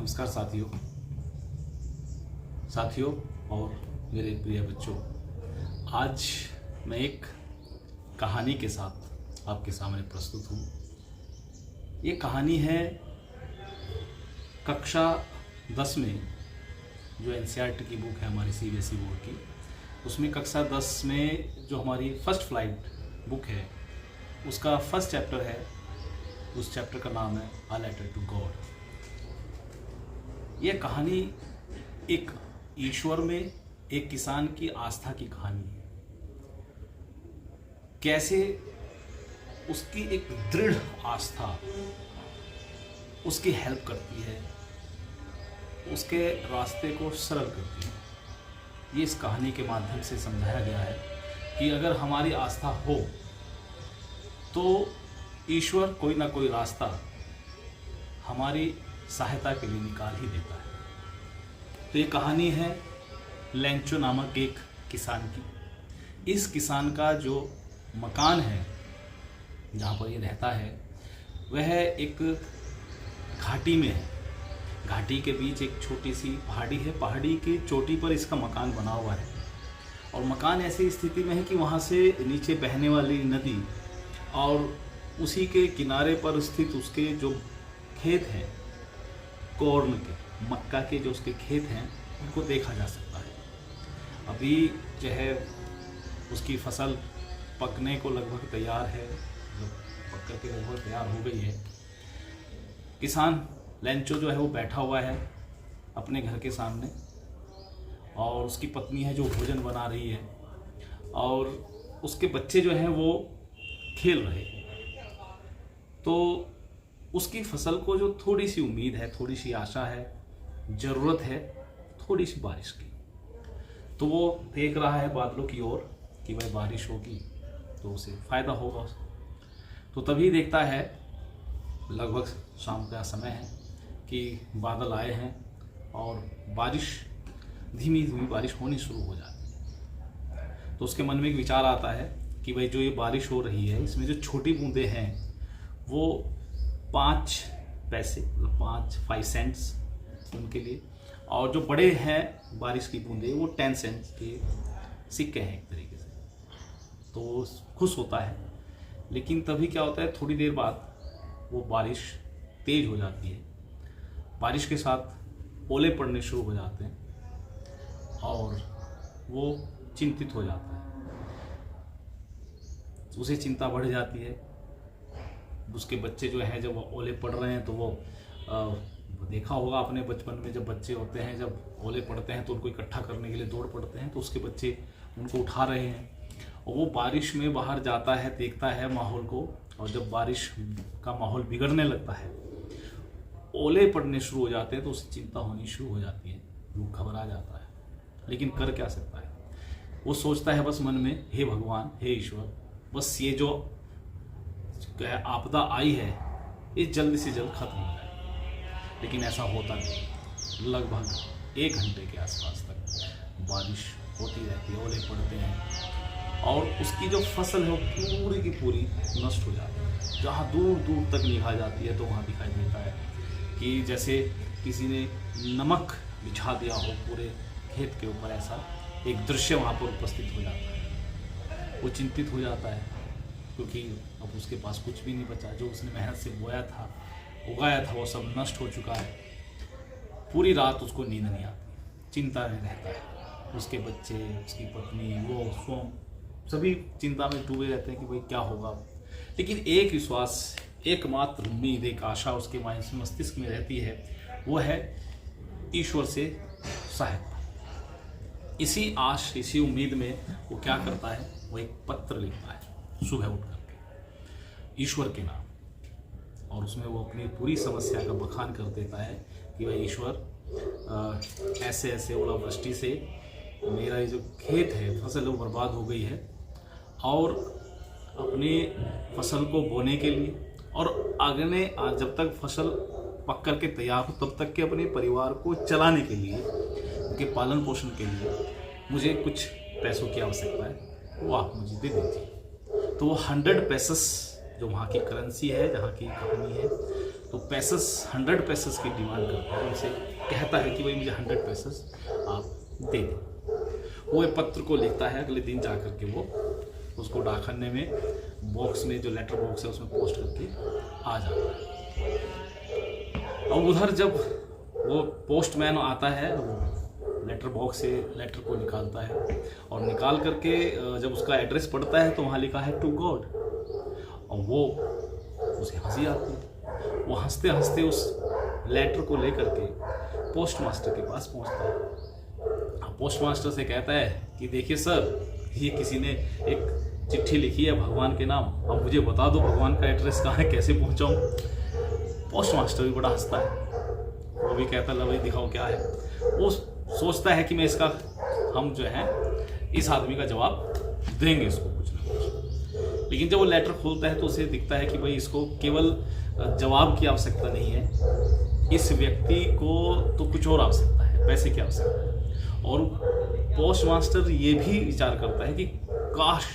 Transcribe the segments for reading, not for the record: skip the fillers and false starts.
नमस्कार साथियों और मेरे प्रिय बच्चों। आज मैं एक कहानी के साथ आपके सामने प्रस्तुत हूँ। ये कहानी है कक्षा 10 में जो एनसीईआरटी की बुक है हमारी सीबीएसई बोर्ड की, उसमें कक्षा 10 में जो हमारी फर्स्ट फ्लाइट बुक है उसका फर्स्ट चैप्टर है। उस चैप्टर का नाम है अ लेटर टू गॉड। यह कहानी एक ईश्वर में एक किसान की आस्था की कहानी है। कैसे उसकी एक दृढ़ आस्था उसकी हेल्प करती है, उसके रास्ते को सरल करती है। ये इस कहानी के माध्यम से समझाया गया है कि अगर हमारी आस्था हो तो ईश्वर कोई ना कोई रास्ता हमारी सहायता के लिए निकाल ही देता है। तो ये कहानी है लेंचो नामक एक किसान की। इस किसान का जो मकान है जहाँ पर ये रहता है वह एक घाटी में है। घाटी के बीच एक छोटी सी पहाड़ी है। पहाड़ी की चोटी पर इसका मकान बना हुआ है और मकान ऐसी स्थिति में है कि वहाँ से नीचे बहने वाली नदी और उसी के किनारे पर स्थित उसके जो खेत हैं, कॉर्न के, मक्का के जो उसके खेत हैं, उनको देखा जा सकता है। अभी जो है उसकी फसल पकने को लगभग तैयार है, जो पक कर के लगभग तैयार हो गई है। किसान लेंचो जो है वो बैठा हुआ है अपने घर के सामने और उसकी पत्नी है जो भोजन बना रही है और उसके बच्चे जो हैं वो खेल रहे हैं। तो उसकी फसल को जो थोड़ी सी उम्मीद है, थोड़ी सी आशा है, ज़रूरत है थोड़ी सी बारिश की। तो वो देख रहा है बादलों की ओर कि भाई बारिश होगी तो उसे फ़ायदा होगा। तो तभी देखता है, लगभग शाम का समय है, कि बादल आए हैं और बारिश धीमी धीमी बारिश होनी शुरू हो जाती है। तो उसके मन में एक विचार आता है कि भाई जो ये बारिश हो रही है इसमें जो छोटी बूंदें हैं वो 5 पैसे, मतलब 5 सेंट्स उनके लिए, और जो बड़े हैं बारिश की बूंदें वो 10 सेंट्स के सिक्के हैं एक तरीके से। तो वो खुश होता है। लेकिन तभी क्या होता है, थोड़ी देर बाद वो बारिश तेज हो जाती है। बारिश के साथ ओले पड़ने शुरू हो जाते हैं और वो चिंतित हो जाता है। उसे चिंता बढ़ जाती है। उसके बच्चे जो हैं जब ओले पड़ रहे हैं तो वो देखा होगा अपने बचपन में, जब बच्चे होते हैं जब ओले पड़ते हैं तो उनको इकट्ठा करने के लिए दौड़ पड़ते हैं। तो उसके बच्चे उनको उठा रहे हैं और वो बारिश में बाहर जाता है, देखता है माहौल को, और जब बारिश का माहौल बिगड़ने लगता है, ओले पड़ने शुरू हो जाते हैं तो उसे चिंता होनी शुरू हो जाती है। वो घबरा जाता है, लेकिन कर क्या सकता है। वो सोचता है बस मन में, हे भगवान, हे ईश्वर, बस ये जो आपदा आई है ये जल्द से जल्द खत्म हो जाए। लेकिन ऐसा होता नहीं। लगभग 1 घंटे के आसपास तक बारिश होती रहती है, ओले पड़ते हैं और उसकी जो फसल है वो पूरी की पूरी नष्ट हो जाती है। जहाँ दूर दूर तक निगाह जाती है तो वहाँ दिखाई देता है कि जैसे किसी ने नमक बिछा दिया हो पूरे खेत के ऊपर। ऐसा एक दृश्य वहाँ पर उपस्थित हो जाता है। वो चिंतित हो जाता है क्योंकि अब उसके पास कुछ भी नहीं बचा। जो उसने मेहनत से बोया था, उगाया था, वो सब नष्ट हो चुका है। पूरी रात उसको नींद नहीं आती, चिंता में रहता है। उसके बच्चे, उसकी पत्नी, वो स्वयं सभी चिंता में डूबे रहते हैं कि भाई क्या होगा। लेकिन एक विश्वास, एकमात्र उम्मीद, एक आशा उसके मस्तिष्क में रहती है, वो है ईश्वर से सहायता। इसी आश, इसी उम्मीद में वो क्या करता है, वो एक पत्र लिखता है सुबह उठ करके ईश्वर के नाम, और उसमें वो अपनी पूरी समस्या का बखान कर देता है कि भाई ईश्वर, ऐसे ऐसे ओलावृष्टि से मेरा ये जो खेत है, फसल वो बर्बाद हो गई है, और अपनी फसल को बोने के लिए और आगे जब तक फसल पक कर के तैयार हो तब तक के अपने परिवार को चलाने के लिए, उनके पालन पोषण के लिए मुझे कुछ पैसों की आवश्यकता है, वो आप मुझे दे दीजिए। तो वो 100 पैसेस जो वहाँ की करेंसी है, जहाँ की कहानी है, तो पैसेस 100 पैसेस की डिमांड करता है, उनसे कहता है कि भाई मुझे 100 पैसेस आप दे दें। वो पत्र को लिखता है, अगले दिन जा कर के वो उसको डाकखाने में बॉक्स में, जो लेटर बॉक्स है उसमें पोस्ट करके आ जाता है। अब उधर जब वो पोस्टमैन आता है, वो लेटर बॉक्स से लेटर को निकालता है और निकाल करके जब उसका एड्रेस पढ़ता है तो वहाँ लिखा है टू गॉड, और वो उसे हंसी आती है। वो हंसते हंसते उस लेटर को लेकर के पोस्ट मास्टर के पास पहुंचता है। पोस्ट मास्टर से कहता है कि देखिए सर, ये किसी ने एक चिट्ठी लिखी है भगवान के नाम, अब मुझे बता दो भगवान का एड्रेस कहाँ है, कैसे पहुंचाऊं। पोस्ट मास्टर भी बड़ा हंसता है, वो भी कहता है भाई दिखाओ क्या है। वो सोचता है कि मैं इसका, हम जो है इस आदमी का जवाब देंगे इसको कुछ ना कुछ। लेकिन जब वो लेटर खोलता है तो उसे दिखता है कि भाई इसको केवल जवाब की आवश्यकता नहीं है, इस व्यक्ति को तो कुछ और आवश्यकता है, पैसे की आवश्यकता है। और पोस्ट मास्टर ये भी विचार करता है कि काश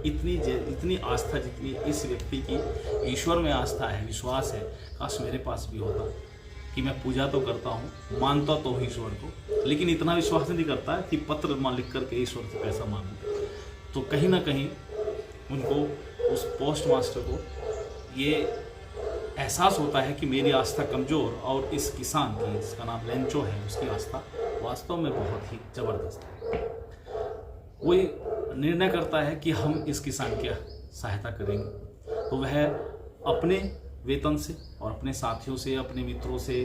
इतनी आस्था जितनी इस व्यक्ति की ईश्वर में आस्था है, विश्वास है, काश मेरे पास भी होता कि मैं पूजा तो करता हूँ, मानता तो हूँ ईश्वर को, लेकिन इतना विश्वास नहीं करता कि पत्र लिख करके ईश्वर से पैसा मांगूं। तो कहीं ना कहीं उनको, उस पोस्ट मास्टर को ये एहसास होता है कि मेरी आस्था कमज़ोर और इस किसान की, जिसका नाम लेंचो है, उसकी आस्था वास्तव में बहुत ही ज़बरदस्त है। वो निर्णय करता है कि हम इस किसान की सहायता करेंगे। तो वह अपने वेतन से और अपने साथियों से, अपने मित्रों से,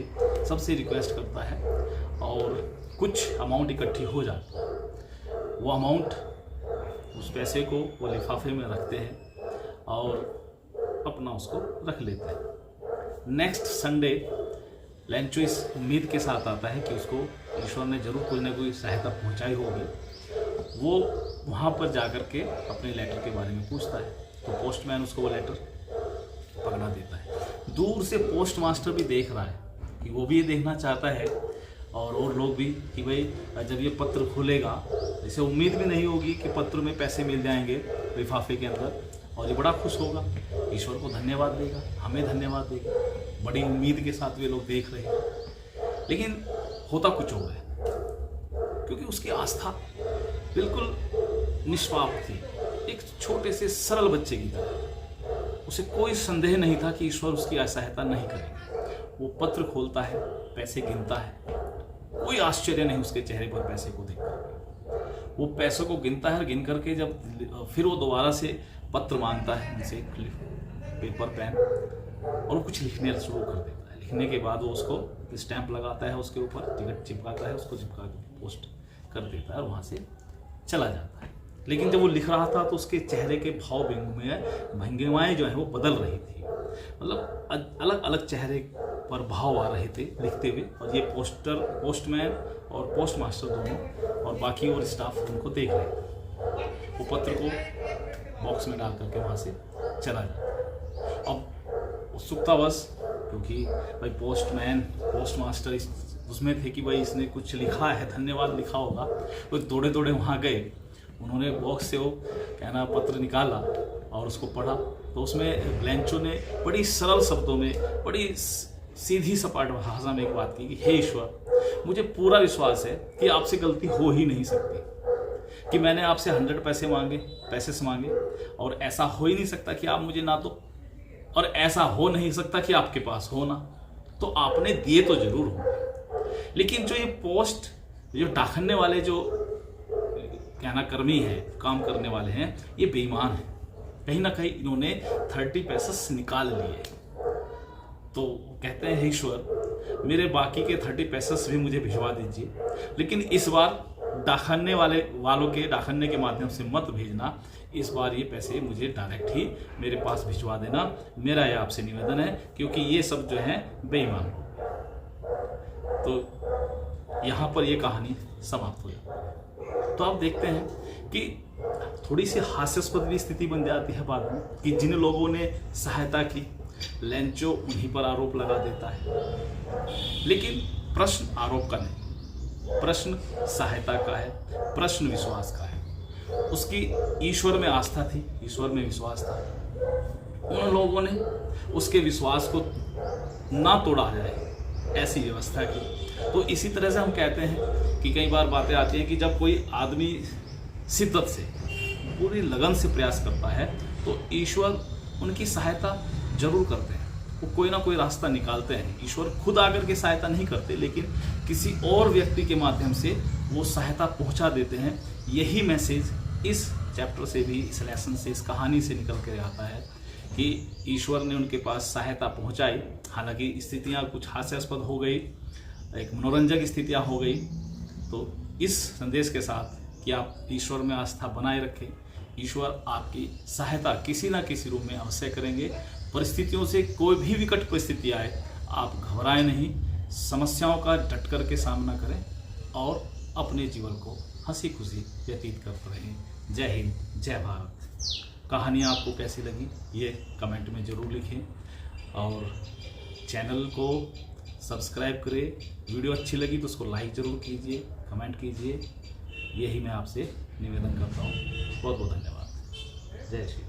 सबसे रिक्वेस्ट करता है और कुछ अमाउंट इकट्ठी हो जाती है। वो अमाउंट, उस पैसे को वो लिफाफे में रखते हैं और अपना उसको रख लेते हैं। नेक्स्ट संडे लेंचो इस उम्मीद के साथ आता है कि उसको ईश्वर ने जरूर कोई ना कोई सहायता पहुंचाई होगी। वो वहाँ पर जाकर के अपने लेटर के बारे में पूछता है, तो पोस्टमैन उसको वो लेटर पकड़ा देता है। दूर से पोस्ट मास्टर भी देख रहा है कि वो भी ये देखना चाहता है, और लोग भी, कि भाई जब ये पत्र खुलेगा, इसे उम्मीद भी नहीं होगी कि पत्र में पैसे मिल जाएंगे लिफाफे के अंदर, और ये बड़ा खुश होगा, ईश्वर को धन्यवाद देगा, हमें धन्यवाद देगा। बड़ी उम्मीद के साथ वे लोग देख रहे हैं। लेकिन होता कुछ और है, क्योंकि उसकी आस्था बिल्कुल निष्पाप थी, एक छोटे से सरल बच्चे की तरह। उसे कोई संदेह नहीं था कि ईश्वर उसकी सहायता नहीं करेगा। वो पत्र खोलता है, पैसे गिनता है, कोई आश्चर्य नहीं उसके चेहरे पर पैसे को देखकर। वो पैसों को गिनता है, गिन करके जब फिर वो दोबारा से पत्र मांगता है उनसे, पेपर पेन, और वो कुछ लिखने शुरू कर देता है। लिखने के बाद वो उसको स्टैंप लगाता है, उसके ऊपर टिकट चिपकाता है, उसको चिपका के पोस्ट कर देता है और वहाँ से चला जाता है। लेकिन जब वो लिख रहा था तो उसके चेहरे के भाव भंगिमाएँ जो है वो बदल रही थी, मतलब अलग अलग चेहरे पर भाव आ रहे थे लिखते हुए। और ये पोस्टमैन और पोस्ट मास्टर दोनों और बाकी और स्टाफ उनको देख रहे थे। वो पत्र को बॉक्स में डाल करके वहाँ से चला जाता। अब उत्सुकतावश, क्योंकि भाई पोस्टमैन पोस्ट मास्टर उसमें थे कि भाई इसने कुछ लिखा है, धन्यवाद लिखा होगा, तो दौड़े दौड़े वहाँ गए। उन्होंने बॉक्स से वो कहना पत्र निकाला और उसको पढ़ा, तो उसमें लेंचो ने बड़ी सरल शब्दों में, बड़ी सीधी सपाट भाषा में एक बात की कि हे ईश्वर, मुझे पूरा विश्वास है कि आपसे गलती हो ही नहीं सकती, कि मैंने आपसे 100 पैसे मांगे और ऐसा हो ही नहीं सकता कि आप मुझे ना दो, और ऐसा हो नहीं सकता कि आपके पास हो ना, तो आपने दिए तो जरूर हो। लेकिन जो ये पोस्ट, जो डाकखाने वाले जो कहना कर्मी है, काम करने वाले हैं, ये बेईमान है। कहीं ना कहीं इन्होंने 30 पैसे निकाल लिए। तो कहते हैं ईश्वर, मेरे बाकी के 30 पैसे भी मुझे भिजवा दीजिए, लेकिन इस बार डाकखाने वालों के डाकखाने के माध्यम से मत भेजना। इस बार ये पैसे मुझे डायरेक्ट ही मेरे पास भिजवा देना, मेरा ये आपसे निवेदन है, क्योंकि ये सब जो है बेईमान। तो यहाँ पर ये कहानी समाप्त हो जाती है। तो आप देखते हैं कि थोड़ी सी हास्यास्पद भी स्थिति बन जाती है बाद में, कि जिन लोगों ने सहायता की, लेंचो उन्हीं पर आरोप लगा देता है। लेकिन प्रश्न आरोप का नहीं, प्रश्न सहायता का है, प्रश्न विश्वास का है। उसकी ईश्वर में आस्था थी, ईश्वर में विश्वास था। उन लोगों ने उसके विश्वास को ना तोड़ा जाए, ऐसी व्यवस्था की। तो इसी तरह से हम कहते हैं कि कई बार बातें आती हैं कि जब कोई आदमी शिद्दत से पूरी लगन से प्रयास करता है तो ईश्वर उनकी सहायता जरूर करते हैं, वो कोई ना कोई रास्ता निकालते हैं। ईश्वर खुद आकर के सहायता नहीं करते, लेकिन किसी और व्यक्ति के माध्यम से वो सहायता पहुंचा देते हैं। यही मैसेज इस चैप्टर से भी, इस लेसन से, इस कहानी से निकल कर आता है कि ईश्वर ने उनके पास सहायता पहुंचाई। हालांकि स्थितियां कुछ हास्यास्पद हो गई, एक मनोरंजक स्थितियां हो गई। तो इस संदेश के साथ कि आप ईश्वर में आस्था बनाए रखें, ईश्वर आपकी सहायता किसी ना किसी रूप में अवश्य करेंगे। परिस्थितियों से कोई भी विकट परिस्थिति आए, आप घबराएं नहीं, समस्याओं का डट कर के सामना करें और अपने जीवन को हंसी खुशी व्यतीत करते रहें। जय हिंद, जय भारत। कहानी आपको कैसी लगी ये कमेंट में ज़रूर लिखें और चैनल को सब्सक्राइब करें। वीडियो अच्छी लगी तो उसको लाइक ज़रूर कीजिए, कमेंट कीजिए। यही मैं आपसे निवेदन करता हूँ। बहुत बहुत धन्यवाद। जय श्री राम।